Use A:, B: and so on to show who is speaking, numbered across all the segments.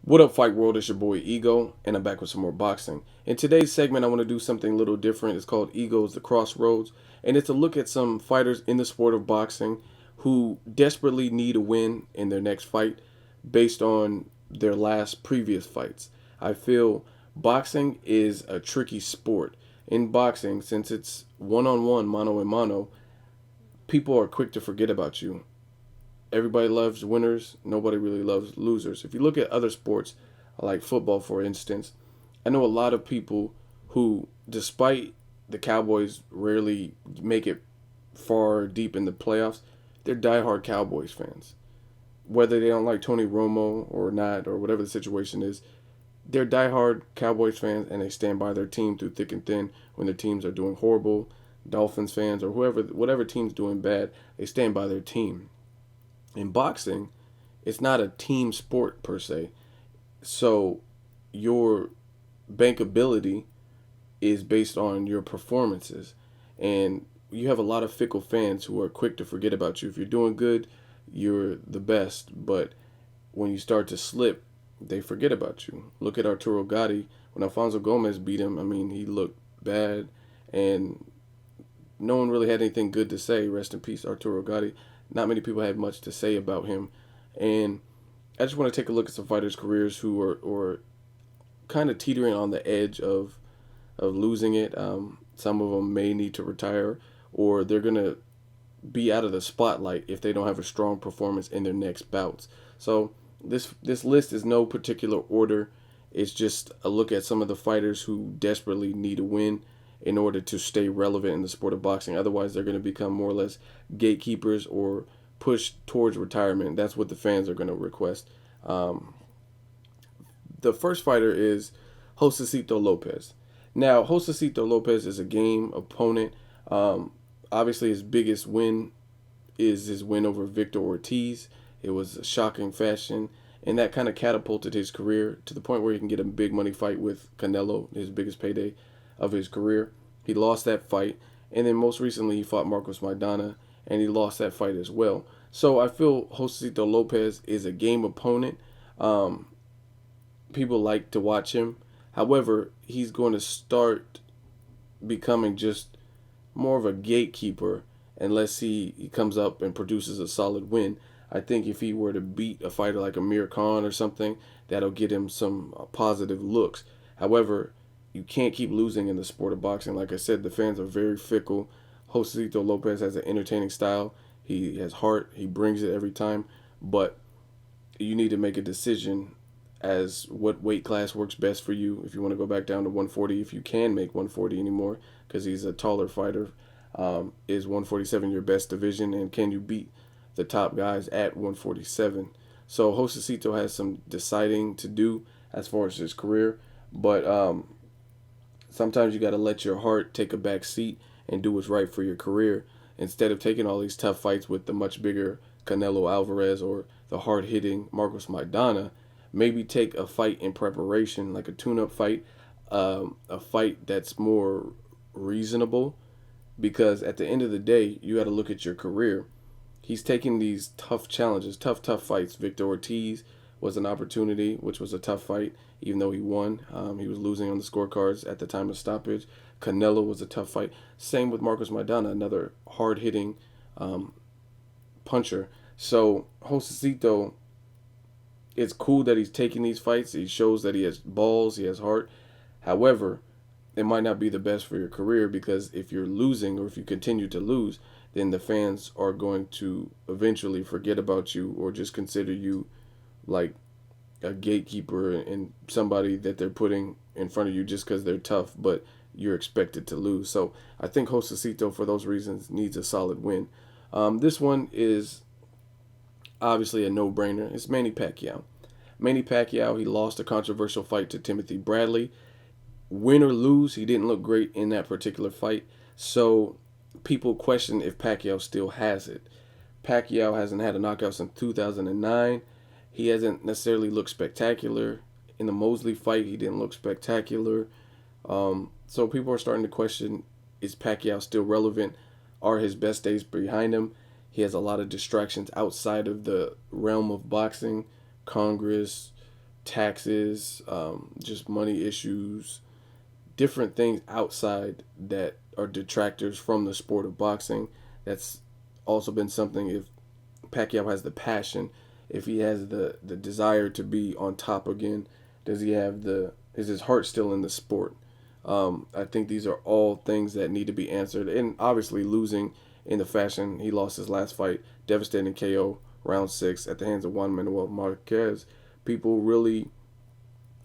A: What up, Fight World? It's your boy Ego, and I'm back with some more boxing. In today's segment, I want to do something a little different. It's called Ego's the Crossroads, and it's a look at some fighters in the sport of boxing who desperately need a win in their next fight based on their last previous fights. I feel boxing is a tricky sport. In boxing, since it's one on one, mano a mano, people are quick to forget about you. Everybody loves winners. Nobody really loves losers. If you look at other sports, like football, for instance, I know a lot of people who, despite the Cowboys rarely make it far deep in the playoffs, they're diehard Cowboys fans. Whether they don't like Tony Romo or not, or whatever the situation is, they're diehard Cowboys fans and they stand by their team through thick and thin when their teams are doing horrible. Dolphins fans or whatever team's doing bad, they stand by their team. In boxing, it's not a team sport per se. So your bankability is based on your performances. And you have a lot of fickle fans who are quick to forget about you. If you're doing good, you're the best. But when you start to slip, they forget about you. Look at Arturo Gatti. When Alfonso Gomez beat him, I mean, he looked bad. And no one really had anything good to say. Rest in peace, Arturo Gatti. Not many people had much to say about him. And I just want to take a look at some fighters' careers who are kind of teetering on the edge of losing it. Some of them may need to retire, or they're going to be out of the spotlight if they don't have a strong performance in their next bouts. So this list is no particular order. It's just a look at some of the fighters who desperately need a win in order to stay relevant in the sport of boxing. Otherwise, they're going to become more or less gatekeepers or pushed towards retirement. That's what the fans are going to request. The first fighter is Josesito Lopez. Now, Josesito Lopez is a game opponent. Obviously, his biggest win is his win over Victor Ortiz. It was a shocking fashion, and that kind of catapulted his career to the point where he can get a big money fight with Canelo, his biggest payday of his career. He lost that fight, and then most recently he fought Marcos Maidana, and he lost that fight as well. So I feel Josesito Lopez is a game opponent. Um, People like to watch him. However, he's going to start becoming just more of a gatekeeper unless he comes up and produces a solid win. I think if he were to beat a fighter like Amir Khan or something, that'll get him some positive looks. However, you can't keep losing in the sport of boxing. Like I said, the fans are very fickle. Josesito Lopez has an entertaining style. He has heart. He brings it every time. But you need to make a decision as what weight class works best for you. If you want to go back down to 140, if you can make 140 anymore, because he's a taller fighter, is 147 your best division, and can you beat the top guys at 147? So Josesito has some deciding to do as far as his career, but sometimes you got to let your heart take a back seat and do what's right for your career instead of taking all these tough fights with the much bigger Canelo Alvarez or the hard-hitting Marcos Maidana. Maybe take a fight in preparation, like a tune-up fight, a fight that's more reasonable, because at the end of the day, you got to look at your career. He's taking these tough challenges, tough fights. Victor Ortiz was an opportunity, which was a tough fight, even though he won. He was losing on the scorecards at the time of stoppage. Canelo was a tough fight. Same with Marcos Maidana, another hard-hitting puncher. So Josesito, it's cool that he's taking these fights. He shows that he has balls, he has heart. However, it might not be the best for your career, because if you're losing or if you continue to lose, then the fans are going to eventually forget about you or just consider you like a gatekeeper and somebody that they're putting in front of you just because they're tough, but you're expected to lose. So I think Josesito, for those reasons, needs a solid win. This one is obviously a no-brainer. It's Manny Pacquiao. Manny Pacquiao, he lost a controversial fight to Timothy Bradley. Win or lose, he didn't look great in that particular fight. So people question if Pacquiao still has it. Pacquiao hasn't had a knockout since 2009. He hasn't necessarily looked spectacular. In the Mosley fight, he didn't look spectacular. So people are starting to question, is Pacquiao still relevant? Are his best days behind him? He has a lot of distractions outside of the realm of boxing, Congress, taxes, just money issues, different things outside that are detractors from the sport of boxing. That's also been something. If Pacquiao has the passion, if he has the desire to be on top again, does he have is his heart still in the sport? I think these are all things that need to be answered. And obviously, losing in the fashion he lost his last fight, devastating KO, round 6 at the hands of Juan Manuel Marquez. People really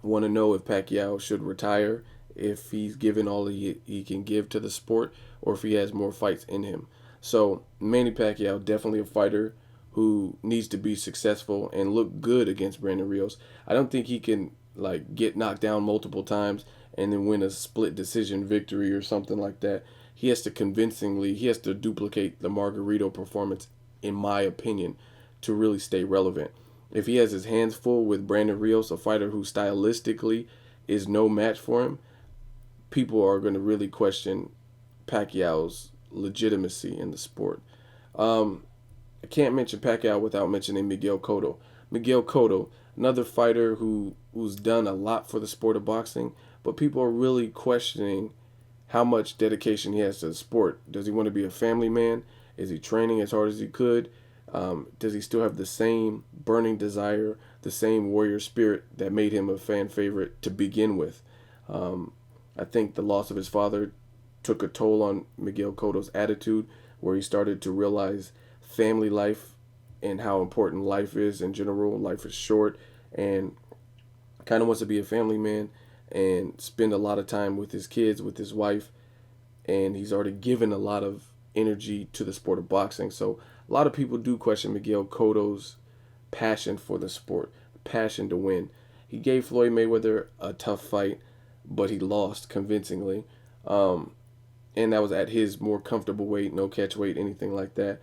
A: want to know if Pacquiao should retire, if he's given all he can give to the sport, or if he has more fights in him. So Manny Pacquiao, definitely a fighter who needs to be successful and look good against Brandon Rios. I don't think he can like get knocked down multiple times and then win a split decision victory or something like that. He has to duplicate the Margarito performance, in my opinion, to really stay relevant. If he has his hands full with Brandon Rios, a fighter who stylistically is no match for him, people are going to really question Pacquiao's legitimacy in the sport. I can't mention Pacquiao without mentioning Miguel Cotto. Miguel Cotto, another fighter who's done a lot for the sport of boxing, but people are really questioning how much dedication he has to the sport. Does he want to be a family man? Is he training as hard as he could? Does he still have the same burning desire, the same warrior spirit that made him a fan favorite to begin with? I think the loss of his father took a toll on Miguel Cotto's attitude, where he started to realize family life and how important life is in general. Life is short, and kind of wants to be a family man and spend a lot of time with his kids, with his wife, and he's already given a lot of energy to the sport of boxing. So a lot of people do question Miguel Cotto's passion for the sport, passion to win. He gave Floyd Mayweather a tough fight, but he lost convincingly. And that was at his more comfortable weight, no catch weight, anything like that.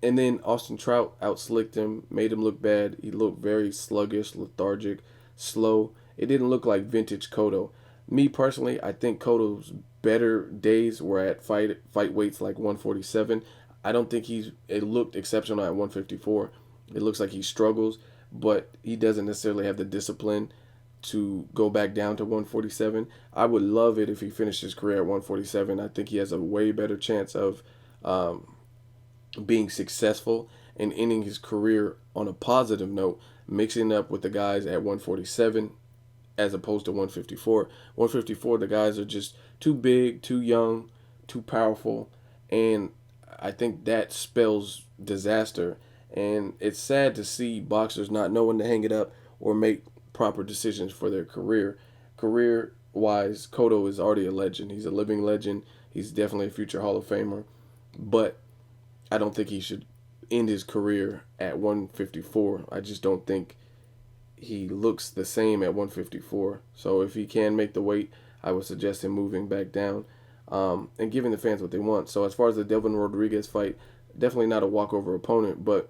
A: And then Austin Trout outslicked him, made him look bad. He looked very sluggish, lethargic, slow. It didn't look like vintage Cotto. Me personally, I think Cotto's better days were at fight weights like 147. I don't think it looked exceptional at 154. It looks like he struggles, but he doesn't necessarily have the discipline to go back down to 147. I would love it if he finished his career at 147. I think he has a way better chance of being successful and ending his career on a positive note, mixing up with the guys at 147 as opposed to 154. 154, the guys are just too big, too young, too powerful, and I think that spells disaster. And it's sad to see boxers not know when to hang it up or make proper decisions for their career. Career-wise, Cotto is already a legend. He's a living legend. He's definitely a future Hall of Famer. But I don't think he should end his career at 154. I just don't think he looks the same at 154. So if he can make the weight, I would suggest him moving back down and giving the fans what they want. So as far as the Delvin Rodriguez fight, definitely not a walkover opponent, but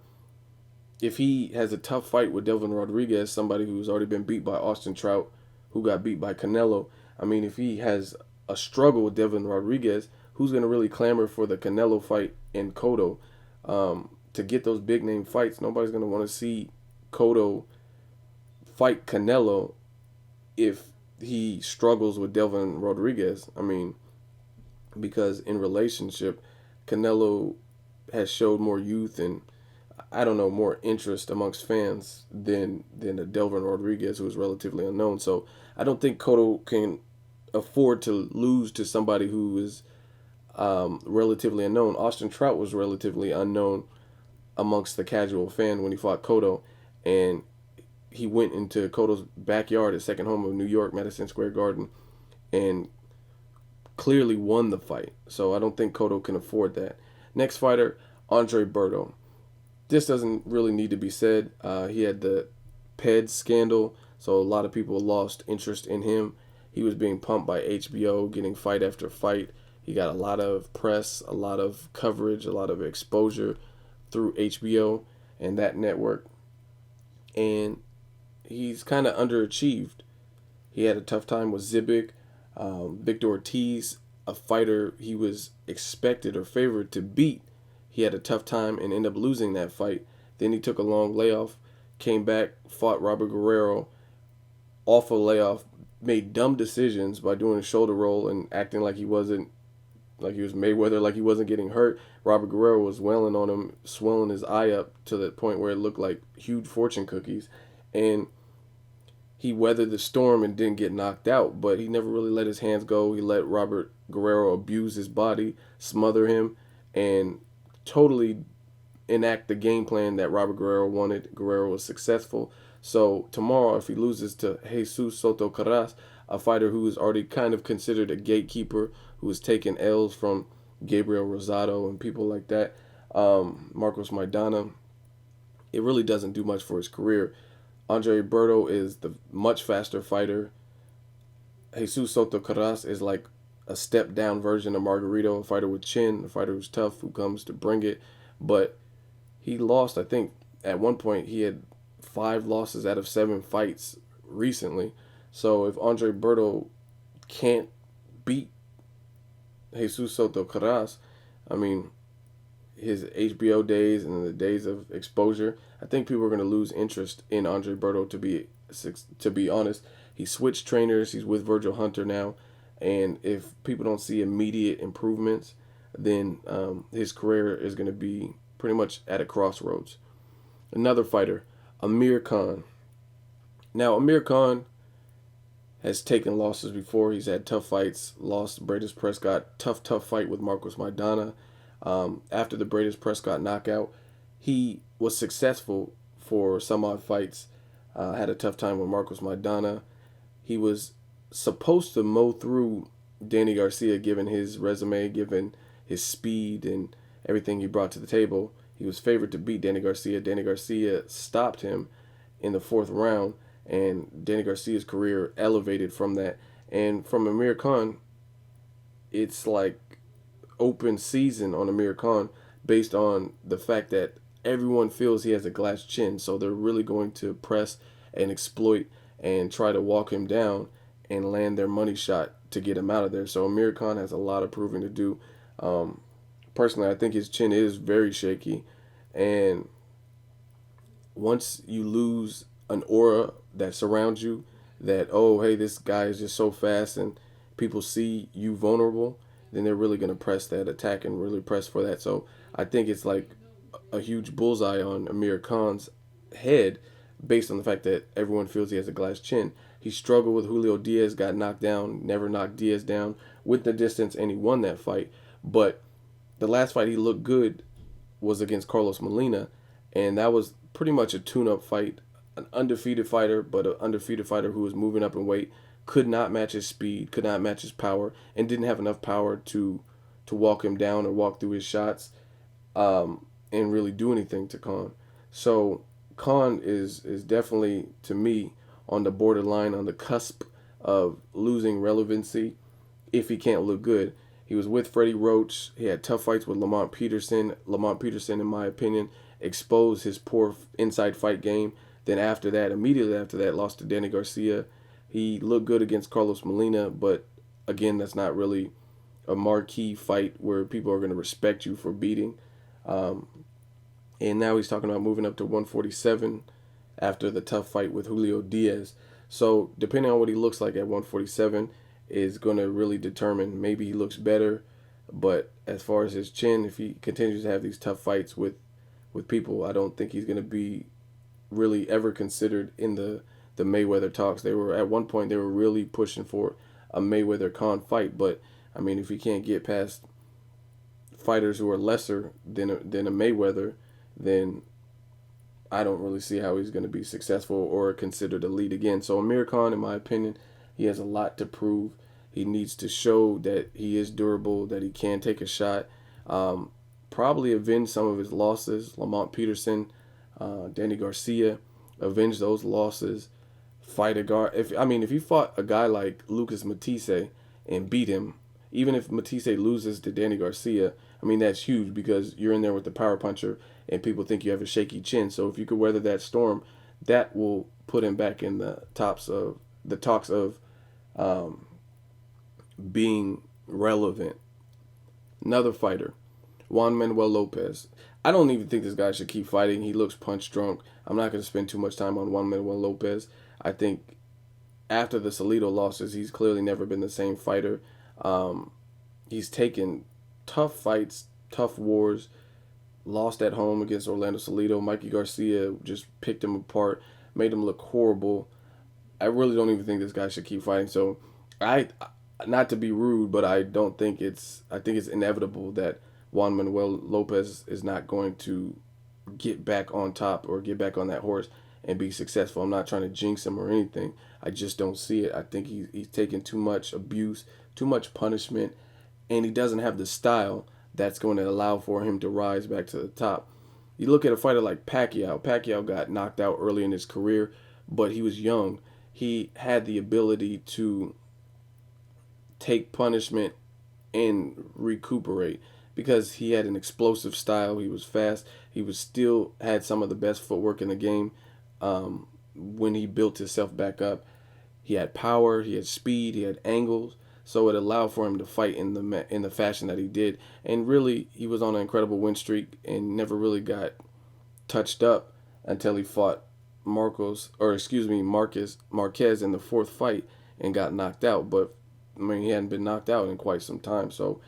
A: if he has a tough fight with Delvin Rodriguez, somebody who's already been beat by Austin Trout, who got beat by Canelo, I mean, if he has a struggle with Delvin Rodriguez, who's going to really clamor for the Canelo fight in Cotto? To get those big name fights, nobody's going to want to see Cotto fight Canelo if he struggles with Delvin Rodriguez. I mean, because in relationship, Canelo has showed more youth and I don't know, more interest amongst fans than a Delvin Rodriguez, who is relatively unknown. So I don't think Cotto can afford to lose to somebody who is relatively unknown. Austin Trout was relatively unknown amongst the casual fan when he fought Cotto, and he went into Cotto's backyard, his second home of New York, Madison Square Garden, and clearly won the fight. So I don't think Cotto can afford that. Next fighter, Andre Berto. This doesn't really need to be said. He had the PED scandal, so a lot of people lost interest in him. He was being pumped by HBO, getting fight after fight. He got a lot of press, a lot of coverage, a lot of exposure through HBO and that network. And he's kind of underachieved. He had a tough time with Zibik. Victor Ortiz, a fighter he was expected or favored to beat, he had a tough time and ended up losing that fight. Then he took a long layoff, came back, fought Robert Guerrero, off a layoff, made dumb decisions by doing a shoulder roll and acting like he wasn't, like he was Mayweather, like he wasn't getting hurt. Robert Guerrero was wailing on him, swelling his eye up to the point where it looked like huge fortune cookies. And he weathered the storm and didn't get knocked out, but he never really let his hands go. He let Robert Guerrero abuse his body, smother him, and totally enact the game plan that Robert Guerrero wanted. Guerrero was successful. So tomorrow, if he loses to Jesus Soto Carras, a fighter who is already kind of considered a gatekeeper, who has taken L's from Gabriel Rosado and people like that, Marcos Maidana, it really doesn't do much for his career. Andre Berto is the much faster fighter. Jesus Soto Carras is like a step down version of Margarito, a fighter with chin, a fighter who's tough, who comes to bring it. But he lost, I think, at one point he had 5 losses out of 7 fights recently. So if Andre Berto can't beat Jesus Soto Carras, I mean, his HBO days and the days of exposure, I think people are going to lose interest in Andre Berto. To be honest, he switched trainers. He's with Virgil Hunter now, and if people don't see immediate improvements, then his career is going to be pretty much at a crossroads. Another fighter, Amir Khan. Now, Amir Khan has taken losses before. He's had tough fights, lost Bradis Prescott, tough fight with Marcos Maidana. After the Bradis Prescott knockout, he was successful for some odd fights. Had a tough time with Marcos Maidana. He was supposed to mow through Danny Garcia, given his resume, given his speed and everything he brought to the table. He was favored to beat Danny Garcia. Danny Garcia stopped him in the 4th round, and Danny Garcia's career elevated from that. And from Amir Khan, it's like open season on Amir Khan based on the fact that everyone feels he has a glass chin. So they're really going to press and exploit and try to walk him down and land their money shot to get him out of there. So Amir Khan has a lot of proving to do. Personally, I think his chin is very shaky. And once you lose an aura that surrounds you, that, oh, hey, this guy is just so fast and people see you vulnerable, then they're really going to press that attack and really press for that. So I think it's like a huge bullseye on Amir Khan's head based on the fact that everyone feels he has a glass chin. He struggled with Julio Diaz, got knocked down, never knocked Diaz down with the distance, and he won that fight. But the last fight he looked good was against Carlos Molina, and that was pretty much a tune-up fight. An undefeated fighter, but an undefeated fighter who was moving up in weight, could not match his speed, could not match his power, and didn't have enough power to walk him down or walk through his shots and really do anything to Khan. So Khan is definitely, to me, on the borderline, on the cusp of losing relevancy if he can't look good. He was with Freddie Roach. He had tough fights with Lamont Peterson. Lamont Peterson, in my opinion, exposed his poor inside fight game. Then after that, immediately after that, lost to Danny Garcia. He looked good against Carlos Molina, but again, that's not really a marquee fight where people are going to respect you for beating. And now he's talking about moving up to 147 after the tough fight with Julio Diaz. So depending on what he looks like at 147 is going to really determine. Maybe he looks better, but as far as his chin, if he continues to have these tough fights with people, I don't think he's going to be really ever considered in the Mayweather talks. They were, at one point, they were really pushing for a Mayweather Khan fight, but I mean, if he can't get past fighters who are lesser than a Mayweather, then I don't really see how he's going to be successful or considered elite again. So Amir Khan, in my opinion, he has a lot to prove. He needs to show that he is durable, that he can take a shot, probably avenge some of his losses. Lamont Peterson, Danny Garcia, avenge those losses. Fight a guard. If he fought a guy like Lucas Matisse and beat him, even if Matisse loses to Danny Garcia, I mean, that's huge because you're in there with the power puncher and people think you have a shaky chin. So if you could weather that storm, that will put him back in the talks of being relevant. Another fighter, Juan Manuel Lopez. I don't even think this guy should keep fighting. He looks punch drunk. I'm not going to spend too much time on Juan Manuel Lopez. I think after the Salido losses, he's clearly never been the same fighter. He's taken tough fights, tough wars, lost at home against Orlando Salido. Mikey Garcia just picked him apart, made him look horrible. I really don't even think this guy should keep fighting. So, I, not to be rude, but I don't think it's. I think it's inevitable that Juan Manuel Lopez is not going to get back on top or get back on that horse and be successful. I'm not trying to jinx him or anything. I just don't see it. I think he's taking too much abuse, too much punishment, and he doesn't have the style that's going to allow for him to rise back to the top. You look at a fighter like Pacquiao. Pacquiao got knocked out early in his career, but he was young. He had the ability to take punishment and recuperate because he had an explosive style. He was fast. He was still had some of the best footwork in the game. When he built himself back up, he had power, he had speed, he had angles. So it allowed for him to fight in the fashion that he did. And really, he was on an incredible win streak and never really got touched up until he fought Marcos, or excuse me, Marquez in the fourth fight and got knocked out. But I mean, he hadn't been knocked out in quite some time. So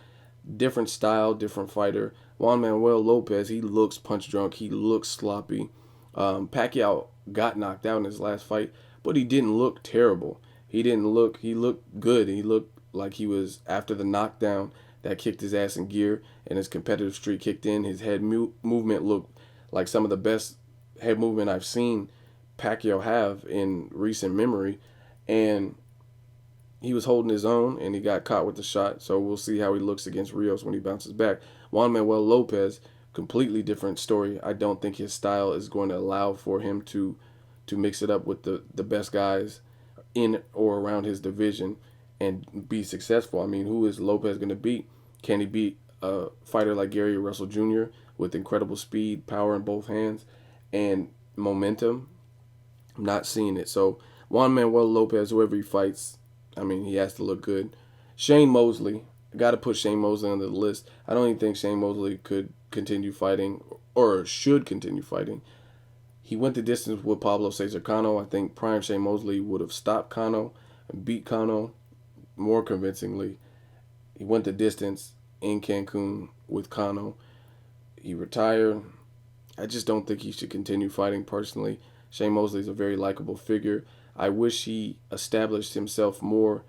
A: different style, different fighter. Juan Manuel Lopez, he looks punch drunk. He looks sloppy. Pacquiao got knocked out in his last fight, but he didn't look terrible. He looked good. He looked like he was, after the knockdown that kicked his ass in gear and his competitive streak kicked in, his head movement looked like some of the best head movement I've seen Pacquiao have in recent memory. And he was holding his own, and he got caught with the shot. So we'll see how he looks against Rios when he bounces back. Juan Manuel Lopez, completely different story. I don't think his style is going to allow for him to mix it up with the best guys in or around his division and be successful. I mean, who is Lopez going to beat? Can he beat a fighter like Gary Russell Jr. with incredible speed, power in both hands, and momentum? I'm not seeing it. So Juan Manuel Lopez, whoever he fights, I mean, he has to look good. Shane Mosley, got to put Shane Mosley on the list. I don't even think Shane Mosley could continue fighting or should continue fighting. He went the distance with Pablo Cesar Cano. I think prime Shane Mosley would have stopped Cano and beat Cano more convincingly. He went the distance in Cancun with Cano. He retired. I just don't think he should continue fighting personally. Shane Mosley is a very likable figure. I wish he established himself more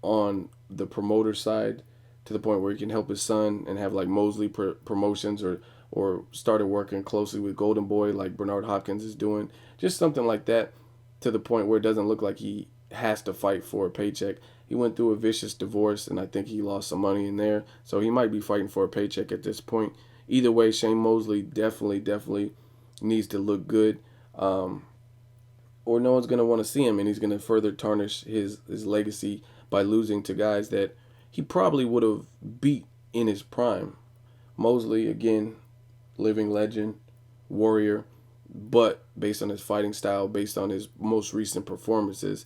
A: on the promoter side to the point where he can help his son and have like Mosley promotions or started working closely with Golden Boy like Bernard Hopkins is doing. Just something like that to the point where it doesn't look like he has to fight for a paycheck. He went through a vicious divorce, and I think he lost some money in there. So he might be fighting for a paycheck at this point. Either way, Shane Mosley definitely needs to look good. Or no one's going to want to see him, and he's going to further tarnish his legacy by losing to guys that he probably would have beat in his prime. Mosley, again, living legend, warrior, but based on his fighting style, based on his most recent performances,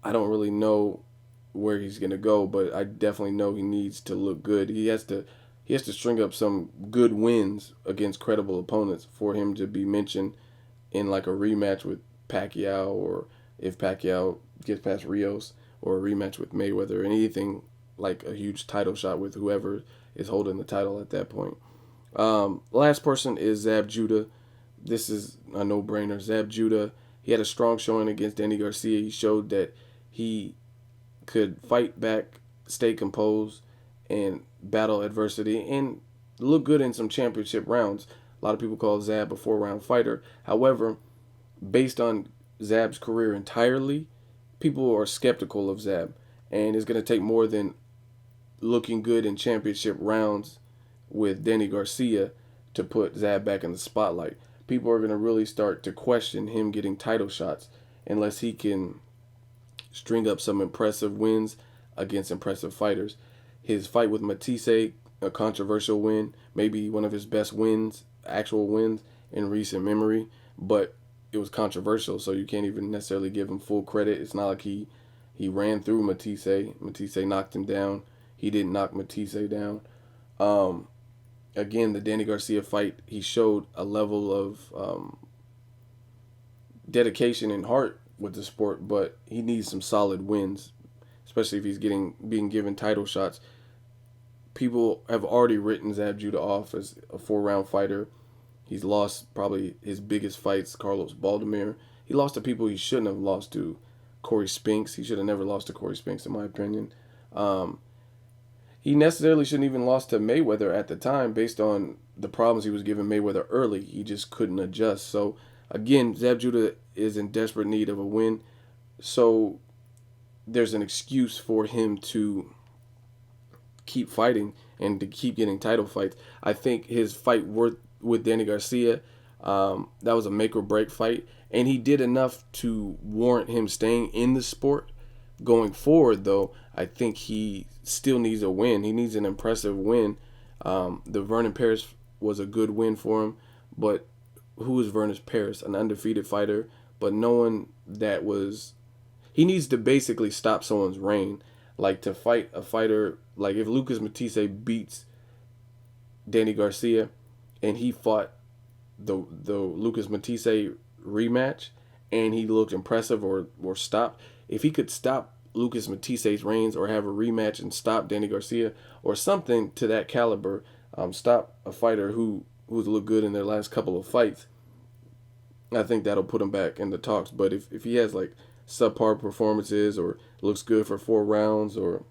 A: I don't really know where he's going to go, but I definitely know he needs to look good. He has to string up some good wins against credible opponents for him to be mentioned in like a rematch with Pacquiao, or if Pacquiao gets past Rios, or a rematch with Mayweather, or anything like a huge title shot with whoever is holding the title at that point. Last person is Zab Judah. This is a no-brainer. Zab Judah, he had a strong showing against Danny Garcia. He showed that he could fight back, stay composed, and battle adversity, and look good in some championship rounds. A lot of people call Zab a 4-round fighter. However, based on Zab's career entirely, people are skeptical of Zab. And it's going to take more than looking good in championship rounds with Danny Garcia to put Zab back in the spotlight. People are going to really start to question him getting title shots unless he can string up some impressive wins against impressive fighters. His fight with Matisse, a controversial win, maybe one of his best wins, actual wins in recent memory, but it was controversial, so you can't even necessarily give him full credit. It's not like he ran through Matisse. Matisse knocked him down. He didn't knock Matisse down. Again, the Danny Garcia fight, he showed a level of dedication and heart with the sport, but he needs some solid wins, especially if he's being given title shots. People have already written Zab Judah off as a 4-round fighter. He's lost probably his biggest fights, Carlos Baldomir. He lost to people he shouldn't have lost to. Corey Spinks. He should have never lost to Corey Spinks, in my opinion. He necessarily shouldn't even lost to Mayweather at the time based on the problems he was giving Mayweather early. He just couldn't adjust. So, again, Zab Judah is in desperate need of a win. So, there's an excuse for him to keep fighting and to keep getting title fights. I think his fight with Danny Garcia, that was a make or break fight, and he did enough to warrant him staying in the sport. Going forward, though, I think he still needs a win. He needs an impressive win. The Vernon Paris was a good win for him, but who is Vernon Paris? An undefeated fighter, but no one that was... He needs to basically stop someone's reign. Like, to fight a fighter, like if Lucas Matisse beats Danny Garcia and he fought the Lucas Matisse rematch and he looked impressive or stopped, if he could stop Lucas Matisse's reigns or have a rematch and stop Danny Garcia or something to that caliber, stop a fighter who's looked good in their last couple of fights, I think that'll put him back in the talks. But if he has like subpar performances or looks good for 4 rounds or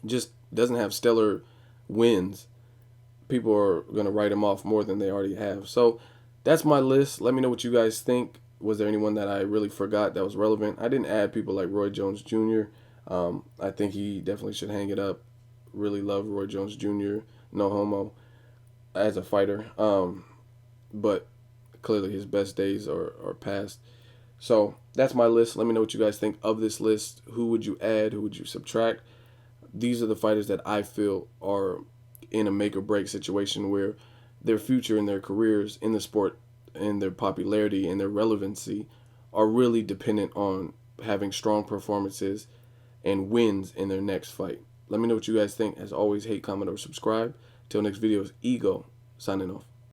A: just doesn't have stellar wins, people are going to write him off more than they already have. So that's my list. Let me know what you guys think. Was there anyone that I really forgot that was relevant? I didn't add people like Roy Jones Jr. I think he definitely should hang it up. Really love Roy Jones Jr. No homo as a fighter. But clearly his best days are past. So that's my list. Let me know what you guys think of this list. Who would you add? Who would you subtract? These are the fighters that I feel are in a make or break situation where their future and their careers in the sport and their popularity and their relevancy are really dependent on having strong performances and wins in their next fight. Let me know what you guys think. As always, hate, comment, or subscribe. Till next video is Ego signing off.